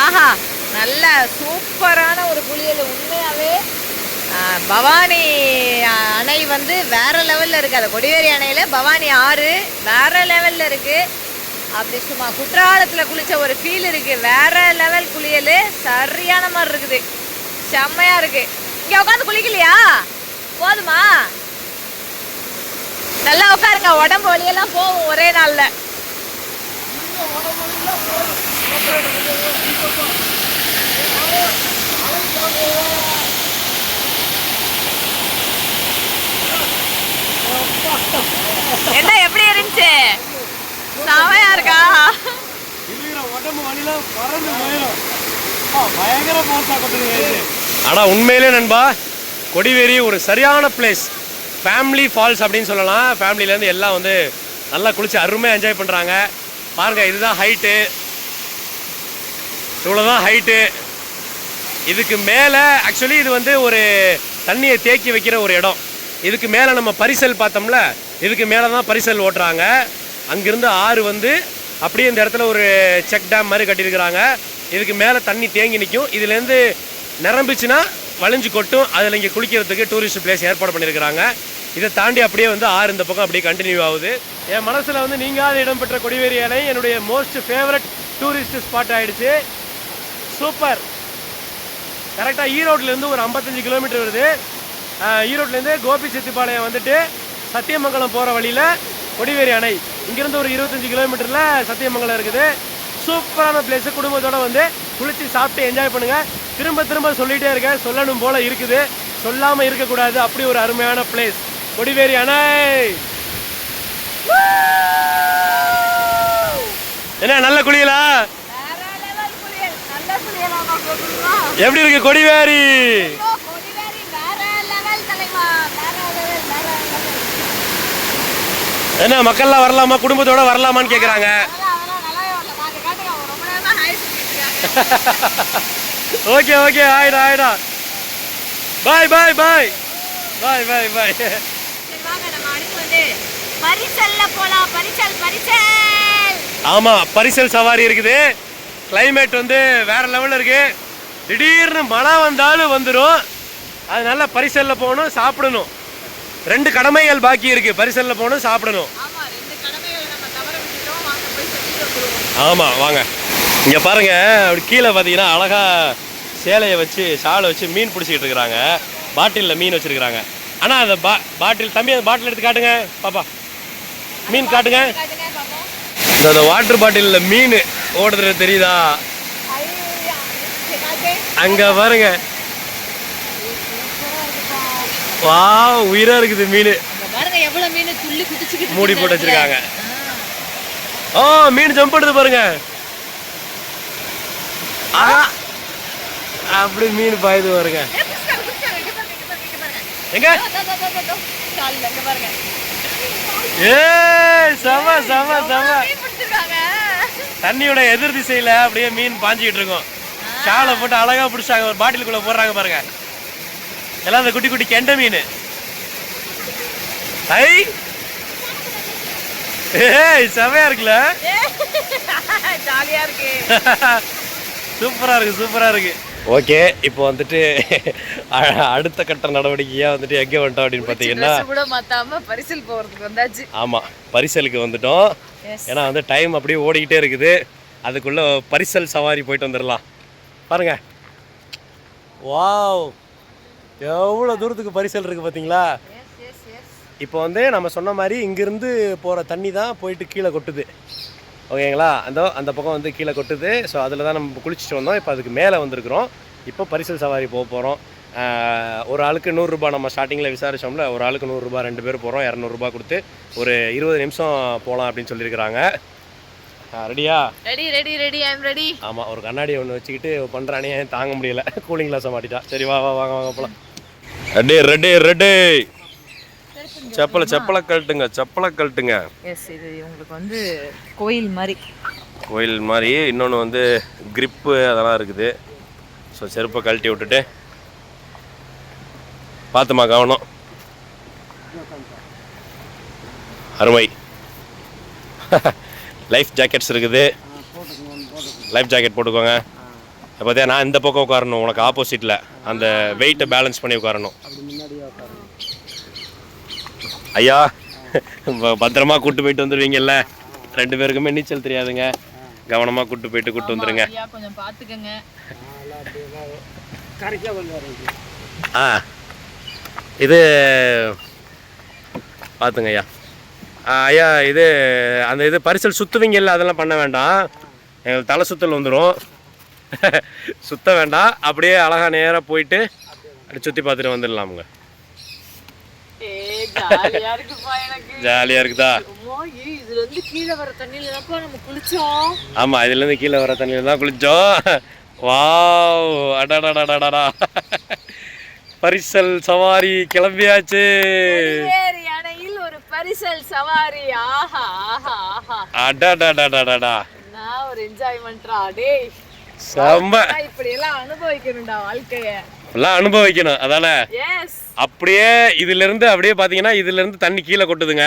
ஆஹா, நல்ல சூப்பரான ஒரு குளியல். உண்மையாவே பவானி அணை வந்து வேற லெவல்ல இருக்கு. அது கொடிவேரி அணையில பவானி ஆறு வேற லெவல்ல இருக்கு. அப்படி சும்மா குற்றாலத்துல குளிச்ச ஒரு ஃபீல் இருக்கு. வேற லெவல் குளியல், சரியான மாதிரி இருக்குது, செம்மையா இருக்கு. இங்க உட்காந்து குளிக்கலையா? போதுமா? நல்லா உட்காருங்க, உடம்பு வலியெல்லாம் போகும் ஒரே நாள்ல. என்ன எப்படி இருந்துச்சு? செமையா இருக்கா? உடம்பு வலியெல்லாம் பறந்து போயிடும். பயங்கர ஃபோர்ஸா கொட்டுது. ஆனா உண்மையிலே நண்பா, கொடிவேரி ஒரு சரியான பிளேஸ். ஃபேமிலி ஃபால்ஸ் அப்படின்னு சொல்லலாம். ஃபேமிலியிலேருந்து எல்லாம் வந்து நல்லா குளிச்சு அருமையாக என்ஜாய் பண்ணுறாங்க. பாருங்கள், இதுதான் ஹைட்டு, இவ்வளோதான் ஹைட்டு. இதுக்கு மேலே ஆக்சுவலி இது வந்து ஒரு தண்ணியை தேக்கி வைக்கிற ஒரு இடம். இதுக்கு மேலே நம்ம பரிசல் பார்த்தோம்ல, இதுக்கு மேலே தான் பரிசல் ஓட்டுறாங்க. அங்கேருந்து ஆறு வந்து அப்படியே இந்த இடத்துல ஒரு செக் டேம் மாதிரி கட்டியிருக்கிறாங்க. இதுக்கு மேலே தண்ணி தேங்கி நிற்கும். இதுலேருந்து நிரம்பிச்சுன்னா வளைஞ்சு கொட்டும். அதில் இங்கே குளிக்கிறதுக்கு டூரிஸ்ட் பிளேஸ் ஏற்பாடு பண்ணியிருக்கிறாங்க. இதை தாண்டி அப்படியே வந்து ஆறு இந்த பக்கம் அப்படியே கண்டினியூ ஆகுது. என் மனசில் வந்து நீங்காத இடம் பெற்ற கொடிவேரி அணை என்னுடைய மோஸ்ட் ஃபேவரட் டூரிஸ்ட் ஸ்பாட் ஆகிடுச்சு. சூப்பர். கரெக்டாக ஈரோட்லேருந்து ஒரு 55 கிலோமீட்டர் வருது. ஈரோட்லேருந்து கோபிச்செட்டிப்பாளையம் வந்துட்டு சத்தியமங்கலம் போகிற வழியில் கொடிவேரி அணை. இங்கேருந்து ஒரு 25 கிலோமீட்டரில் சத்தியமங்கலம் இருக்குது. சூப்பரான பிளேஸு. குடும்பத்தோடு வந்து குளித்து சாப்பிட்டு என்ஜாய் பண்ணுங்கள். திரும்ப திரும்ப சொல்லிகிட்டே இருக்கேன், சொல்லணும் போல் இருக்குது, சொல்லாமல் இருக்கக்கூடாது. அப்படி ஒரு அருமையான பிளேஸ் கொடிவேரி அணை. என்ன நல்ல குளியலா? எப்படி இருக்கு கொடிவேரி? என்ன மக்கள்லாம் வரலாமா, குடும்பத்தோட வரலாமான்னு கேக்குறாங்க. ஓகே ஓகே, ஆயிடா ஆயிடா. Bye bye bye bye bye bye. ஆமா, பரிசல் சவாரி இருக்குது. கிளைமேட் வந்து வேற லெவல்ல இருக்கு. திடீர்னு மழை வந்தாலும் வந்துடும். அதனால பரிசல்ல போகணும், சாப்பிடணும். 2 கடமைகள் பாக்கி இருக்கு. பரிசல்ல போகணும், சாப்பிடணும். ஆமா வாங்க. இங்க பாருங்க, அப்படி கீழே பாத்தீங்கன்னா அழகா சேலையை வச்சு ஷாலை வச்சு மீன் பிடிச்சிக்கிட்டு இருக்கிறாங்க. பாட்டிலில் மீன் வச்சிருக்கிறாங்க. ஆனா அந்த பாட்டில், தம்பி அந்த பாட்டில் எடுத்து காட்டுங்க பாப்பா, மீன் காட்டுங்க. இந்த வாட்டர் பாட்டிலில் மீன் ஓடுறது தெரியுதா? அங்க பாருங்க, வா உயிரா இருக்குது மீன். பாருங்க எவ்வளவு மீன் துள்ளி குதிச்சுக்கிட்டு மூடி போட்டு வச்சிருக்காங்க. ஓ மீன் ஜம்ப் பண்ணுது பாருங்க. ஆஹா அப்படி மீன் பாயுது பாருங்க. எங்க செம செம செம. தண்ணியோட எதிர் திசையில அப்படியே மீன் பாஞ்சிட்டு இருக்கும். ஷாலை போட்டு அழகா பிடிச்சாங்க. ஒரு பாட்டிலுக்குள்ள போடுறாங்க பாருங்க. எல்லாம் அந்த குட்டி குட்டி கெண்டை மீன். செமையா இருக்குல்ல? ஜாலியா இருக்கு. சூப்பரா இருக்கு சூப்பரா இருக்கு. ஓகே இப்போ வந்துட்டு அடுத்த கட்ட நடவடிக்கையா வந்துட்டு எங்கே வந்துட்டோம் அப்படின்னு பார்த்தீங்கன்னா கூட மாத்தாம பரிசல் போறதுக்கு வந்தாச்சு. ஆமாம் பரிசலுக்கு வந்துட்டோம். ஏன்னா வந்து டைம் அப்படியே ஓடிக்கிட்டே இருக்குது. அதுக்குள்ள பரிசல் சவாரி போயிட்டு வந்துடலாம். பாருங்க வாவ் எவ்வளோ தூரத்துக்கு பரிசல் இருக்கு பார்த்தீங்களா? இப்போ வந்து நம்ம சொன்ன மாதிரி இங்கேருந்து போகிற தண்ணி தான் போயிட்டு கீழே கொட்டுது. ஓகேங்களா? அந்த பக்கம் வந்து கீழே கொட்டுது. ஸோ அதில் தான் நம்ம குளிச்சுட்டு வந்தோம். இப்போ அதுக்கு மேலே வந்திருக்கிறோம். இப்போ பரிசல் சவாரி போக போகிறோம். ஒரு ஆளுக்கு 100 ரூபாய். நம்ம ஸ்டார்டிங்கில் விசாரிச்சோம்ல, ஒரு ஆளுக்கு 100 ரூபாய், 2 பேர் போகிறோம். 200 ரூபாய் கொடுத்து ஒரு 20 நிமிஷம் போகலாம் அப்படின்னு சொல்லியிருக்கிறாங்க. ரெடியா? Ready ready ready I am ready. ஆமாம் ஒரு கண்ணாடி ஒன்று வச்சுக்கிட்டு பண்ணுறானே தாங்க முடியல. கூலிங் கிளாஸை மாட்டிட்டா. சரி வா வா வாங்க வாங்க போகலாம். Ready ready ready. செப்பலை கழட்டுங்க. எஸ் இது உங்களுக்கு வந்து கோயில் மாதிரி. இன்னொன்று வந்து கிரிப்பு அதெல்லாம் இருக்குது. ஸோ செருப்பை கழட்டி விட்டுட்டு பார்த்துமா கவனம். அருமை. லைஃப் ஜாக்கெட்ஸ் இருக்குது. லைஃப் ஜாக்கெட் போட்டுக்கோங்க. பார்த்தியா நான் இந்த பக்கம் உட்காரணும், உனக்கு ஆப்போசிட்டில் அந்த வெயிட்டை பேலன்ஸ் பண்ணி உட்காரணும். ஐயா பத்திரமா கூட்டு போயிட்டு வந்துடுவீங்கல்ல? 2 பேருக்குமே நீச்சல் தெரியாதுங்க. கவனமாக கூட்டு வந்துடுங்க. கொஞ்சம் பார்த்துக்கங்க. இது பார்த்துங்க ஐயா. ஐயா இது அந்த இது பரிசல் சுற்றுவீங்கல்ல, அதெல்லாம் பண்ண வேண்டாம். எங்களுக்கு தலை சுற்றல் வந்துடும். சுற்ற வேண்டாம். அப்படியே அழகாக நேராக போயிட்டு அப்படி சுற்றி பார்த்துட்டு வந்துடலாமுங்க. ஜாலியா இருக்குதா? இதுல இருந்து கீழே வர தண்ணியில தான் நம்ம குளிச்சோம். ஆமா இதுல இருந்து கீழே வர தண்ணியில தான் குளிச்சோம். வாவ் அடடடடடடா. பரிசல் சவாரி கிளம்பியாச்சு. அணையில் ஒரு பரிசல் சவாரி. ஆஹா ஆஹா ஆஹா அடடடடடடா. நான் ஒரு என்ஜாய்மெண்ட்ரா டேய். செம்ம. இப்படி எல்லாம் அனுபவிக்கணும்டா வாழ்க்கைய. எல்லாம் அனுபவிக்கணும். அதானே? எஸ். அப்படியே இதுல இருந்து அப்படியே பாத்தீங்கன்னா இதுல இருந்து தண்ணி கீழே கொட்டுதுங்க.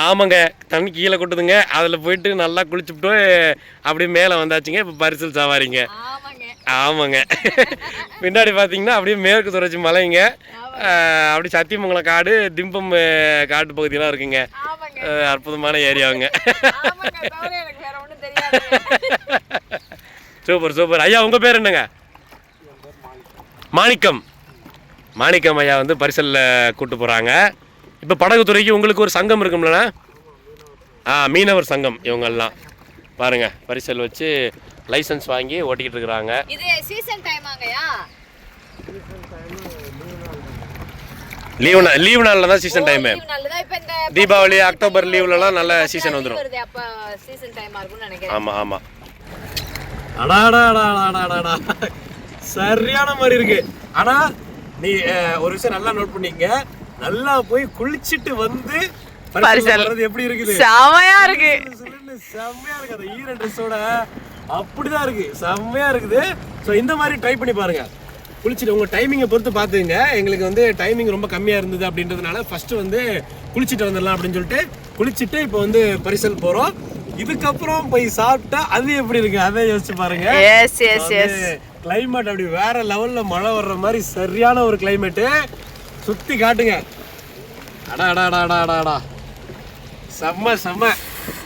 ஆமாங்க தண்ணி கீழே கொட்டுதுங்க. அதுல போயிட்டு நல்லா குளிச்சுட்டு அப்படியே மேலே வந்தாச்சுங்க. இப்போ பரிசல் சவாரிங்க. ஆமாங்க. பின்னாடி பார்த்தீங்கன்னா அப்படியே மேற்கு தொடர்ச்சி மலைங்க. அப்படி சத்தியமங்கலம் காடு, திம்பம் காட்டு பகுதியெல்லாம் இருக்குங்க. அற்புதமான ஏரியாவுங்க. Super super. ஐயா உங்கள் பேர் என்னங்க? மாணிக்கம் ஐயா வந்து பரிசலில் கூப்பிட்டு போகிறாங்க. இப்போ படகுத்துறைக்கு உங்களுக்கு ஒரு சங்கம் இருக்கும்லண்ணா? மீனவர் சங்கம். இவங்கெல்லாம் பாருங்க பரிசல் வச்சு லைசன்ஸ் வாங்கி ஓட்டிக்கிட்டு இருக்கிறாங்க. இது சீசன் டைமாங்கயா? லீவ் நாளில் தான் சீசன் டைமு. தீபாவளி அக்டோபர் லீவ்லலாம் நல்ல சீசன் வந்துடும். ஆமாம் ஆமாம். அடாடாடாடாடாடா சரியான மாதிரி இருக்கு. ஆனால் நீ ஒரு விஷயம் நல்லா நோட் பண்ணிக்க. நல்லா போய் குளிச்சுட்டு வந்து பரிசல் எப்படி இருக்குது? செமையா இருக்கு. செம்மையா இருக்கு. அந்த ஈர ட்ரெஸ்ஸோட அப்படிதான் இருக்கு. செம்மையா இருக்குது. ஸோ இந்த மாதிரி ட்ரை பண்ணி பாருங்க. குளிச்சுட்டு உங்கள் டைமிங்கை பொறுத்து பார்த்துங்க. எங்களுக்கு வந்து டைமிங் ரொம்ப கம்மியாக இருந்தது அப்படின்றதுனால ஃபர்ஸ்ட் வந்து குளிச்சுட்டு வந்துடலாம் அப்படின்னு சொல்லிட்டு குளிச்சுட்டு இப்போ வந்து பரிசல் போகிறோம். இதுக்கப்புறம் போய் சாப்பிட்டா அது எப்படி இருக்கு அதை யோசிச்சு பாருங்க. கிளைமேட் அப்படி வேற லெவல்ல மழை வர்ற மாதிரி சரியான ஒரு கிளைமேட்டு. சுத்தி காட்டுங்க. அடாடாடாடாடா செம்ம செம்ம.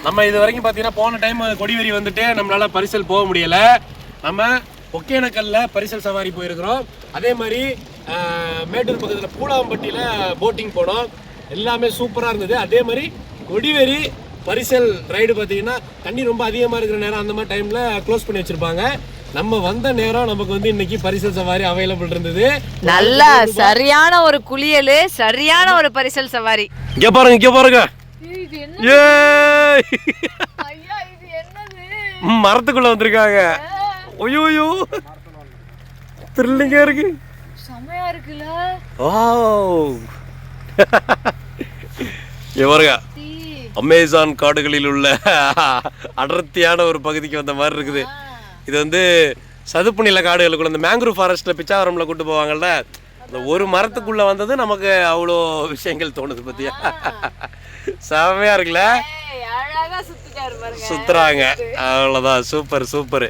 நம்ம இது வரைக்கும் பார்த்தீங்கன்னா போன டைம் கொடிவேரி வந்துட்டு நம்மளால பரிசல் போக முடியல. நம்ம ஒகேனக்கல்ல பரிசல் சவாரி போயிருக்கிறோம். அதே மாதிரி மேட்டூர் பக்கத்தில் பூலாம்பட்டியில் போட்டிங் போனோம். எல்லாமே சூப்பராக இருந்தது. அதே மாதிரி கொடிவேரி பரிசல் ரைடு பார்த்தீங்கன்னா தண்ணி ரொம்ப அதிகமாக இருக்கிற நேரம் அந்த மாதிரி டைமில் க்ளோஸ் பண்ணி வச்சுருப்பாங்க. நம்ம வந்த நேரம் நமக்கு வந்து இன்னைக்கு பரிசல் சவாரி அவைலபிள் இருந்தது. நல்ல சரியான ஒரு குளியல், சரியான ஒரு பரிசல் சவாரி. இங்கே பாருங்க இது என்ன ஏய் ஐயா இது என்னது மரத்துக்குள்ள வந்திருக்காங்க. ஐயோ த்ரில்லிங்கா இருக்கு. செமையா இருக்குல்ல வாவ் இவருங்க அமேசான் காடுகளில் உள்ள அடர்த்தியான ஒரு பகுதிக்கு வந்த மாதிரி இருக்குது. இது வந்து சதுப்பு நில காடுகளுக்குள்ள இந்த மேங்க்ரூவ் ஃபாரஸ்ட்ல பிச்சாவரம்ல கூட்டு போவாங்கல்ல, அந்த ஒரு மரத்துக்குள்ள வந்தது நமக்கு அவ்வளோ விஷயங்கள் தோணுது பத்தியா. செமையா இருக்குல்ல, அழகா சுத்திட்டாரு பாருங்க. சுத்துறாங்க அவ்வளோதான். சூப்பர் சூப்பர்,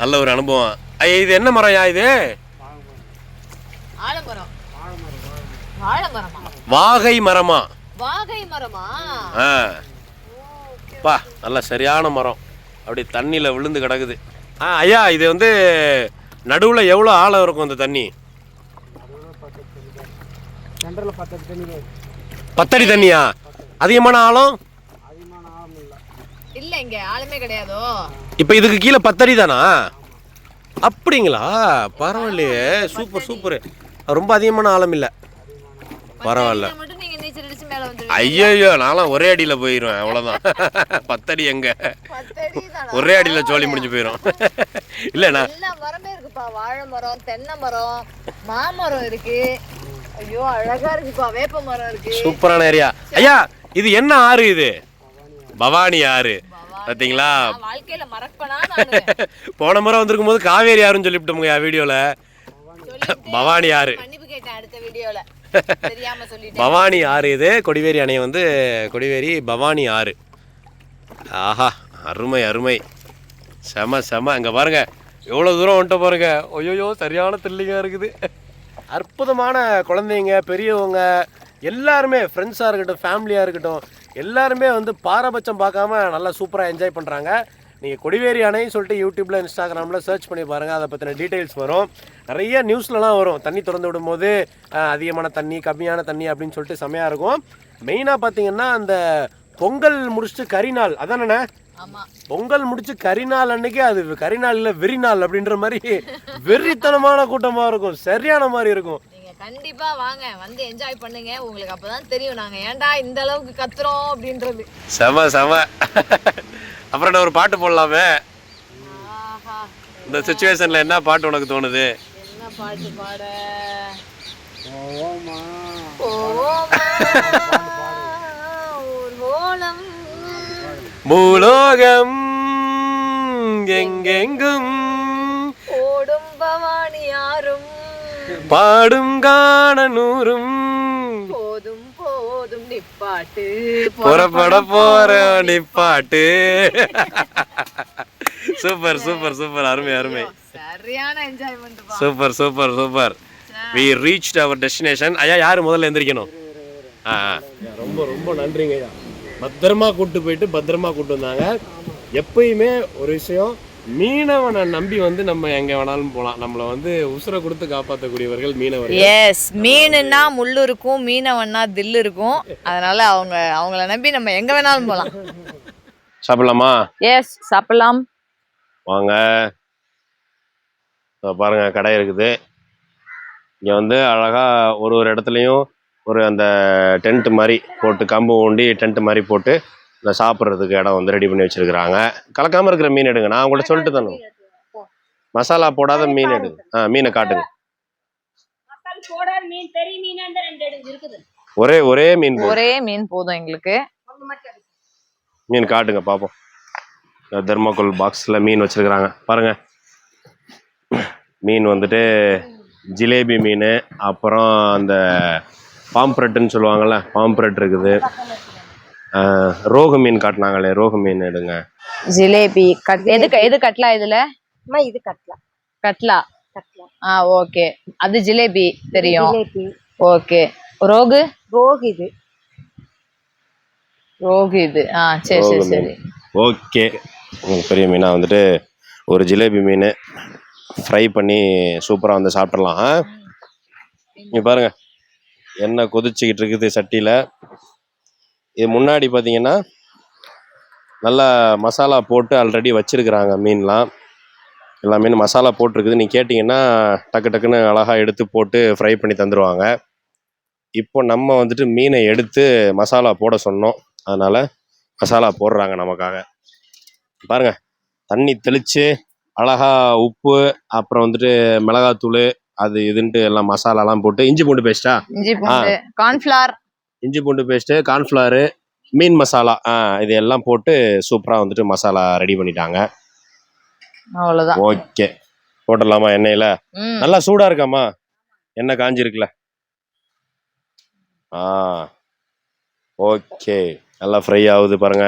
நல்ல ஒரு அனுபவம். ஐயா இது என்ன மரம்? இது ஆலமரம். ஆலமரமா? வாகை மரமா? வாகை மரமா? பா நல்ல சரியான மரம், அப்படி தண்ணியில் விழுந்து கிடக்குது. ஐயா இது வந்து நடுவில் எவ்வளோ ஆழம் இருக்கும் அந்த தண்ணி? 10 அடி தண்ணியா? அதிகமான ஆழம் இல்ல, இங்க ஆளுமே கிடையாதோ. இப்போ இதுக்கு கீழே 10 அடி தானா? அப்படிங்களா? பரவாயில்லையே, சூப்பர் சூப்பர். ரொம்ப அதிகமான ஆழம் இல்லை, பரவாயில்ல. மட்டும் நீங்க நீச்சல் அடிச்சு மேல வந்துருவீங்க. ஐயோ நான்லாம் ஒரே அடியில் போயிடுவேன், அவ்வளோதான். 10 அடி எங்க, 10 அடி தானா? ஒரே அடியில் ஜோலி முடிஞ்சு போயிடும். இல்லைண்ணா எல்லா மரமே இருக்குப்பா. வாழை மரம், தென்னை மரம், மாமரம் இருக்கு. ஐயோ அழகா இருக்குப்பா. வேப்ப மரம் இருக்கு. சூப்பரான ஏரியா. ஐயா இது என்ன ஆறு? இது பவானி ஆறு. பார்த்தீங்களா, நான் வாழ்க்கையில மறப்பனா நானு. போன முறை வந்திருக்கும் போது காவேரி ஆறுன்னு சொல்லிவிட்டோமுங்க வீடியோல. பவானி ஆறு மன்னிப்பு கேட்டேன் அடுத்த வீடியோல, தெரியாம சொல்லிட்டேன். பவானி ஆறு இது. கொடிவேரி அணை வந்து கொடிவேரி பவானி ஆறு. ஆஹா அருமை அருமை, செம செம. அங்கே பாருங்க எவ்வளோ தூரம் வந்துட்டு பாருங்க. ஐயோ சரியான த்ரில்லிங்காக இருக்குது. அற்புதமான குழந்தைங்க, பெரியவங்க எல்லாருமே, ஃப்ரெண்ட்ஸாக இருக்கட்டும், ஃபேமிலியாக இருக்கட்டும், எல்லாருமே வந்து பாரபட்சம் பார்க்காம நல்லா சூப்பராக என்ஜாய் பண்ணுறாங்க. நீங்கள் கொடிவேரி அணைன்னு சொல்லிட்டு யூடியூப்பில், இன்ஸ்டாகிராமில் சர்ச் பண்ணி பாருங்கள், அதை பற்றின டீட்டெயில்ஸ் வரும். நிறைய நியூஸ்லலாம் வரும், தண்ணி திறந்து விடும்போது அதிகமான தண்ணி, கம்மியான தண்ணி அப்படின்னு சொல்லிட்டு செமையாக இருக்கும். மெயினாக பார்த்தீங்கன்னா அந்த பொங்கல் முடிச்சுட்டு கரிநாள், அதானே? பொங்கல் முடிச்சு கரிநாள் அன்னைக்கு, அது கரிநாள் இல்லை வெறிநாள் அப்படின்ற மாதிரி வெறித்தனமான கூட்டமாக இருக்கும், சரியான மாதிரி இருக்கும். நீங்க கண்டிப்பா வாங்க, வந்து என்ஜாய் பண்ணுங்க. உங்களுக்கு அப்பதான் தெரியும் நாங்க ஏன்டா இந்த அளவுக்கு கத்துறோம் அப்படின்றது. செம செம. அப்புறம் நான் ஒரு பாட்டு போடலாமே, இந்த சுச்சுவேஷன்ல என்ன பாட்டு உனக்கு தோணுது? என்ன பாட்டு பாட? பூலோகம் எங்கெங்கும் ஓடும் பவானி யாரும் பாடும் காண நூறும் போதும் போதும் நிப்பாட்டு புறப்பட போற நிப்பாட்டு. சூப்பர் சூப்பர் சூப்பர், அருமை அருமை, சரியான enjoyment. Super super super. we reached our destination. ஐயா யாரு முதல்ல எந்திரிக்கணும்? ரொம்ப ரொம்ப நன்றிங்க ஐயா, பத்திரமா கூட்டு போயிட்டு பத்திரமா கூட்டு வந்தாங்க. எப்பயுமே ஒரு விஷயம், மீனவனை நம்பி வந்து நம்ம எங்க வேணாலும் போகலாம். நம்மளை வந்து உசுரை கொடுத்து காப்பாற்றக்கூடியவர்கள் மீனவர்கள். எஸ், மீனுன்னா முள்ளு இருக்கும், மீனவன்னா தில்லு இருக்கும். அதனால அவங்கள நம்பி நம்ம எங்க வேணாலும் போகலாம். சாப்பிடலாமா? எஸ் சாப்பிடலாம் வாங்க. பாருங்க கடை இருக்குது இங்கே வந்து அழகா ஒரு ஒரு இடத்துலையும் ஒரு அந்த டென்ட் மாதிரி போட்டு, கம்பு ஊண்டி டென்ட் மாதிரி போட்டு இந்த சாப்பிட்றதுக்கு இடம் வந்து ரெடி பண்ணி வச்சிருக்கிறாங்க. கலக்காம இருக்கிற மீன் எடுங்க, நான் உங்கள்கிட்ட சொல்லிட்டு தானே. மசாலா போடாத மீன் எடுங்க. மீனை காட்டுங்க. ஒரே மீன் போதும். ஒரே மீன் போதும் எங்களுக்கு. மீன் காட்டுங்க பாப்போம். தெர்மாக்கோல் பாக்ஸில் மீன் வச்சிருக்கிறாங்க பாருங்க. மீன் வந்துட்டு ஜிலேபி மீன், அப்புறம் அந்த பாம்ப்ரெட்டுன்னு சொல்லுவாங்கள்ல, பாம்ப்ரெட் இருக்குது. ரோகு மீன் காட்டினாங்களே, ரோகு மீன் எடுங்க. ஜிலேபி எது கட்லா? இதுல இது கட்லா. கட்லா. கட்லா. ஓகே, அது ஜிலேபி தெரியும். ஜிலேபி. ஓகே, ரோகு. ரோகு இது. ரோகு இது. சரி சரி சரி. ஓகே, உங்களுக்கு பெரிய மீனா வந்துட்டு ஒரு ஜிலேபி மீன் ஃப்ரை பண்ணி சூப்பராக வந்து சாப்பிட்றலாம். இங்கே பாருங்க எண்ணெய் கொதிச்சுக்கிட்டு இருக்குது சட்டியில். இது முன்னாடி பார்த்தீங்கன்னா நல்லா மசாலா போட்டு ஆல்ரெடி வச்சுருக்குறாங்க மீன்லாம். எல்லா மீன் மசாலா போட்டிருக்குது. நீங்கள் கேட்டிங்கன்னா டக்கு டக்குன்னு அழகாக எடுத்து போட்டு ஃப்ரை பண்ணி தந்துடுவாங்க. இப்போ நம்ம வந்துட்டு மீனை எடுத்து மசாலா போட சொன்னோம், அதனால மசாலா போடுறாங்க நமக்காக. பாருங்க, தண்ணி தெளிச்சு அழகா உப்பு, அப்புறம் வந்துட்டு மிளகாத்தூள், அது இதுன்ட்டு எல்லாம் மசாலாலாம் போட்டு இஞ்சி பூண்டு பேஸ்டா, இஞ்சி பூண்டு, கார்ன்ஃபிளவர். இஞ்சி பூண்டு பேஸ்ட்டு, கார்ன்ஃப்ளவரு, மீன் மசாலா, இது எல்லாம் போட்டு சூப்பராக வந்துட்டு மசாலா ரெடி பண்ணிட்டாங்க. அவ்வளவுதான். ஓகே, போட்டுடலாமா எண்ணெயில? ம். நல்லா சூடா இருக்காமா? எண்ணெய் காஞ்சிருக்குல்ல? ஓகே, நல்லா ஃப்ரை ஆகுது பாருங்க.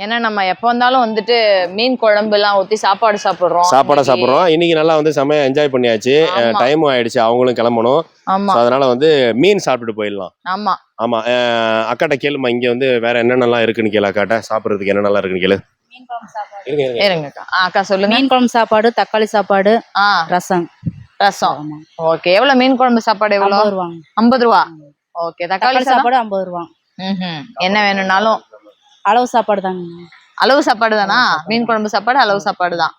ஏன்னா நம்ம எப்ப வந்தாலும் வந்துட்டு மீன் குழம்பு எல்லாம் ஊத்தி சாப்பாடு சாப்பிடுறோம். இன்னைக்கு நல்லா வந்து செமையா என்ஜாய் பண்ணியாச்சு. ஆமா. டைமும் ஆயிடுச்சு, அவங்களும் கிளம்பணும். ஆமா So, அதனால வந்து மீன் சாப்பிட்டுட்டு போயிடலாம். ஆமா. ஆமா, அக்காட்ட கேளுமா, இங்க வந்து வேற என்னென்னலாம் இருக்குன்னு கேளு. அக்காட்ட சாப்பிட்றதுக்கு என்னென்னலாம் இருக்குன்னு கேளு. இருங்க. இருங்கக்கா. அக்கா சொல்லுங்க. மீன் குழம்பு சாப்பாடு, தக்காளி சாப்பாடு, ஆ, ரசம். ரசம். ஆமா. ஓகே. எவ்வளவு மீன் குழம்பு சாப்பாடு? எவ்வளவு? 50 ரூபாங்க. 50 ரூபா. ஓகே. தக்காளி தக்காளி சாப்பாடு 50 ரூபா. என்ன வேணும்னாலும் அளவு சாப்பாடு தாங்க. அளவு சாப்பாடு தானா? மீன் குழம்பு சாப்பாடு அளவு சாப்பாடு தான்.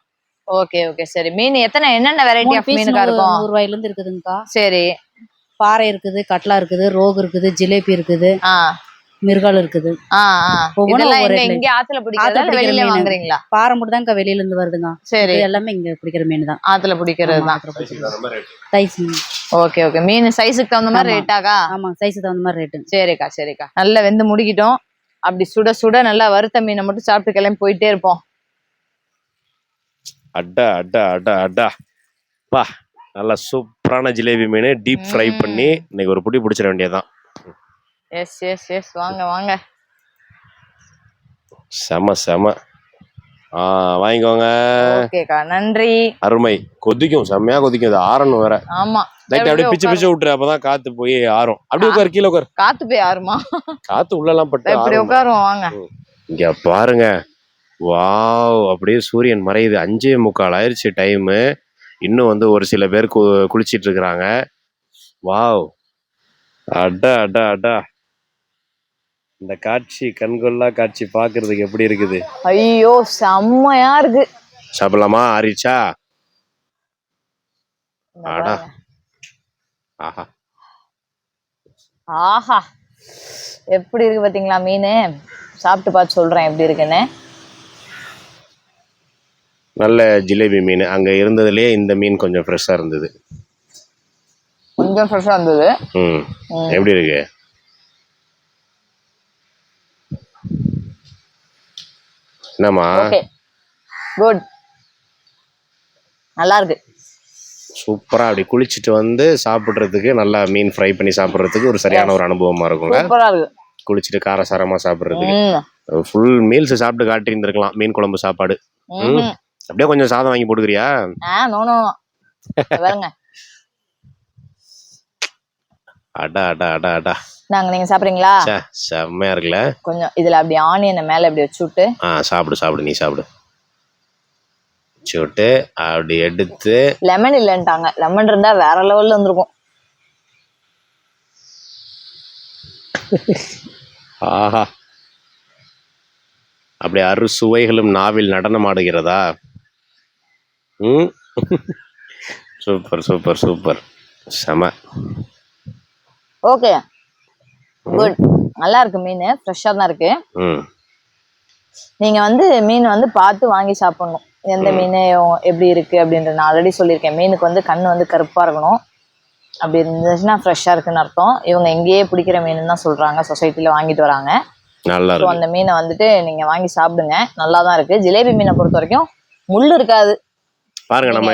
ஓகே ஓகே சரி. மீன் என்னென்ன வெரைட்டி ஆஃப் மீனுக்கா இருக்கும்? 100 ரூபாயில இருந்து இருக்குதுங்கக்கா. சரி. பாறை இருக்குது, கட்லா இருக்குது, ரோகு இருக்குது, ஜிலேபி இருக்குது, ஆ மிருகால் இருக்குது. ஆ ஒவ்வொன்றும் இதெல்லாம் ஒவ்வொரு எங்க rate இங்க ஆத்துல பிடிக்கிறதா ஆத்துல இல்ல பிடிக்கிற வெளியில மீன். வாங்குறீங்களா? பாறை மட்டும் தான்க்கா வெளியில இருந்து வருதுங்க. சரி. இது எல்லாமே இங்க பிடிக்கிற மீன் தான். ஆத்துல பிடிக்கிறது தான். சைஸ். Okay okay. மீன் சைஸுக்கு தகுந்த மாதிரி ஆமா. ரேட்டாக்கா? ஆமா, சைஸ் தகுந்த மாதிரி ரேட்டு. சரிக்கா சரிக்கா. நல்லா வெந்து முடிக்கிட்டோம். அப்படி சுட சுட நல்லா வறுத்த மீனை மட்டும் சாப்பிட்டு கிளம்பி போயிட்டே இருப்போம். அட்டா அட்டா அட்டா அட்டா பா, நல்லா சூப்பரான ஜிலேபி மீன் டீப் ஃப்ரை பண்ணி இன்னைக்கு ஒரு புடி பிடிச்சிட வேண்டியதுதான். Yes yes yes. வாங்க வாங்க. செம செம. வாங்கிக்கோங்க. ஓகேக்கா, நன்றி. அருமை. கொதிக்கும், செம்மையா கொதிக்கும். இது ஆறணும் வேற. ஆமா. லைட் அப்படியே பிச்சு பிச்சு விட்டுரு, அப்பதான் காத்து போய் ஆறும். அப்படியே உட்காரு, கீழே உட்காரு. காத்து போய் ஆறுமா? காத்து உள்ளெல்லாம் பட்டு இப்படி ஆறும். உட்காருவோம் வாங்க. இங்க பாருங்க, வாவ், அப்படியே சூரியன் மறையுது. 5:45 ஆயிடுச்சு டைமு. இன்னும் வந்து ஒரு சில பேர் குளிச்சிட்டு இருக்கிறாங்க. வாவ், அடா அடா அடா. இந்த காட்சி, கண்கொள்ளா காட்சி பாக்குறதுக்கு எப்படி இருக்குது? ஐயோ செம்மையா இருக்கு. சாப்பிடலாமா? ஆறிச்சா? ஆடா, ஆஹா ஆஹா, எப்படி இருக்கு பாத்தீங்களா மீன்? சாப்பிட்டு பார்த்து சொல்றேன் எப்படி இருக்குன்னு. நல்ல ஜிலேபி மீன். அங்க இருந்ததுலயே இந்த மீன் கொஞ்சம் ஃப்ரெஷ்ஷா இருந்தது. கொஞ்சம் ஃப்ரெஷ்ஷா இருந்தது. எப்படி இருக்கு? என்னம்மா? ஓகே, குட், நல்லா இருக்கு. சூப்பரா அப்படி குளிச்சுட்டு வந்து சாப்பிடுறதுக்கு, நல்லா மீன் ஃப்ரை பண்ணி சாப்பிடுறதுக்கு ஒரு சரியான ஒரு அனுபவமா இருக்குங்க. சூப்பரா இருக்கு. குளிச்சுட்டு காரசாரமா சாப்பிடுறதுக்கு ஃபுல் மீல்ஸ் சாப்பிட்டு காட்டி இருந்திருக்கலாம். மீன் குழம்பு சாப்பாடு. அப்படியே கொஞ்சம் சாதம் வாங்கி போட்டுக்கிறியா? நோ நோ பாருங்க. அடா அடா அடா அடா. நாங்க, நீங்க சாப்பிடுறீங்களா? செம்மையா இருக்குல்ல? கொஞ்சம் இதுல அப்படி ஆனியனை மேல அப்படி வச்சு விட்டு. சாப்பிடு சாப்பிடு, நீ சாப்பிடு. வச்சுட்டு அப்படி எடுத்து. லெமன் இல்லன்ட்டாங்க. லெமன் இருந்தா வேற லெவல்ல வந்திருக்கும். ஆஹா, அப்படி அறுசுவைகளும் நாவில் நடனம் ஆடுகிறதா? சூப்பர் சூப்பர் சூப்பர், செம. ஓகே, குட், நல்லா இருக்கு. மீன் ஃப்ரெஷ்ஷா தான் இருக்கு. நீங்க வந்து மீன் வந்து பார்த்து வாங்கி சாப்பிடணும். எந்த மீன் எப்படி இருக்கு அப்படின்றது நான் ஆல்ரெடி சொல்லியிருக்கேன். மீனுக்கு வந்து கண் வந்து கருப்பா இருக்கணும். அப்படி இருந்துச்சுன்னா ஃப்ரெஷ்ஷா இருக்குன்னு அர்த்தம். இவங்க எங்கேயே பிடிக்கிற மீன் தான் சொல்றாங்க, சொசைட்டில வாங்கிட்டு வராங்க. நல்லா இருக்கு. அந்த மீனை வந்துட்டு நீங்க வாங்கி சாப்பிடுங்க, நல்லா தான் இருக்கு. ஜிலேபி மீனை பொறுத்த வரைக்கும் முள்ளு இருக்காது பாருங்க. நம்ம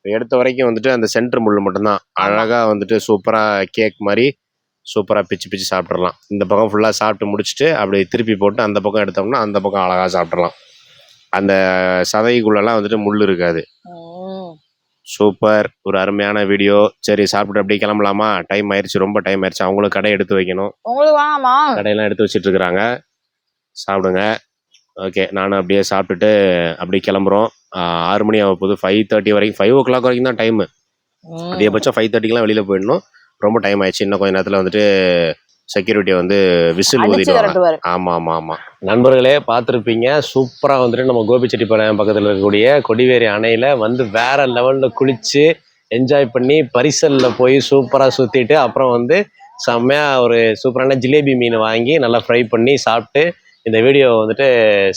எடுத்த வரைக்கும் வந்துட்டு அந்த சென்டர் முள்ளு மட்டும்தான். அழகா வந்துட்டு சூப்பரா கேக் மாதிரி சூப்பரா பிச்சு பிச்சு சாப்பிட்றலாம். இந்த பக்கம் ஃபுல்லா சாப்பிட்டு முடிச்சுட்டு அப்படியே திருப்பி போட்டு அந்த பக்கம் எடுத்தோம்னா அந்த பக்கம் அழகா சாப்பிட்றலாம். அந்த சதைக்குள்ளெல்லாம் வந்துட்டு முள் இருக்காது. சூப்பர், ஒரு அருமையான வீடியோ. சரி, சாப்பிட்டு அப்படியே கிளம்பலாமா? டைம் ஆயிடுச்சு, ரொம்ப டைம் ஆயிடுச்சு. அவங்களும் கடை எடுத்து வைக்கணும். உங்களுக்கு வாங்கம்மா, கடையெல்லாம் எடுத்து வச்சிட்டு இருக்கிறாங்க. சாப்பிடுங்க. ஓகே, நானும் அப்படியே சாப்பிட்டுட்டு அப்படியே கிளம்புறோம். 6 மணி ஆக போகுது. 5:30 வரைக்கும், 5 o'clock வரைக்கும் தான் டைமு. அதிகபட்சம் 5:30க்கெல்லாம் வெளியில போயிடணும். ரொம்ப டைம் ஆயிடுச்சு. இன்னும் கொஞ்ச நேரத்தில் வந்துட்டு செக்யூரிட்டியை வந்து விசில் ஊதிடுவாங்க. ஆமா ஆமா ஆமா. நண்பர்களே, பார்த்துருப்பீங்க, சூப்பரா வந்துட்டு நம்ம கோபிச்செட்டிப்பாளையம் பக்கத்தில் இருக்கக்கூடிய கொடிவேரி அணையில வந்து வேற லெவல்ல குளிச்சு என்ஜாய் பண்ணி பரிசல்ல போய் சூப்பரா சுத்திட்டு அப்புறம் வந்து செம்மையா ஒரு சூப்பரான ஜிலேபி மீன் வாங்கி நல்லா ஃப்ரை பண்ணி சாப்பிட்டு இந்த வீடியோ வந்துட்டு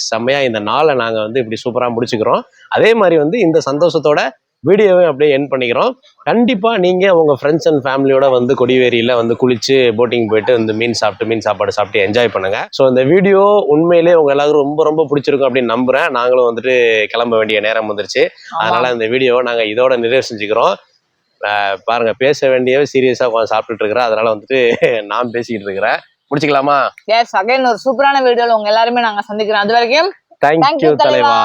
செம்மையா இந்த நாளை நாங்கள் வந்து இப்படி சூப்பராக முடிச்சுக்கிறோம். அதே மாதிரி வந்து இந்த சந்தோஷத்தோட வீடியோவை அப்படியே என் பண்ணிக்கிறோம். கண்டிப்பாக நீங்கள் உங்கள் ஃப்ரெண்ட்ஸ் அண்ட் ஃபேமிலியோட வந்து கொடிவேரியில் வந்து குளிச்சு போட்டிங் போயிட்டு இந்த மீன் சாப்பாடு சாப்பிட்டு என்ஜாய் பண்ணுங்க. ஸோ இந்த வீடியோ உண்மையிலே உங்க எல்லாரும் ரொம்ப ரொம்ப பிடிச்சிருக்கும் அப்படின்னு நம்புறேன். நாங்களும் வந்துட்டு கிளம்ப வேண்டிய நேரம் வந்துருச்சு. அதனால இந்த வீடியோவை நாங்கள் இதோட நிறைவு செஞ்சுக்கிறோம். பாருங்க, பேச வேண்டிய சீரியஸாக உட்காந்து சாப்பிட்டுட்டு இருக்கிறேன். அதனால வந்துட்டு நான் பேசிக்கிட்டு இருக்கிறேன். முடிச்சுக்கலாமா? எஸ், அகைன் ஒரு சூப்பரான வீடியோல உங்க எல்லாருமே நாங்க சந்திக்கிறோம். அது வரைக்கும் தேங்க்யூ தலைவா.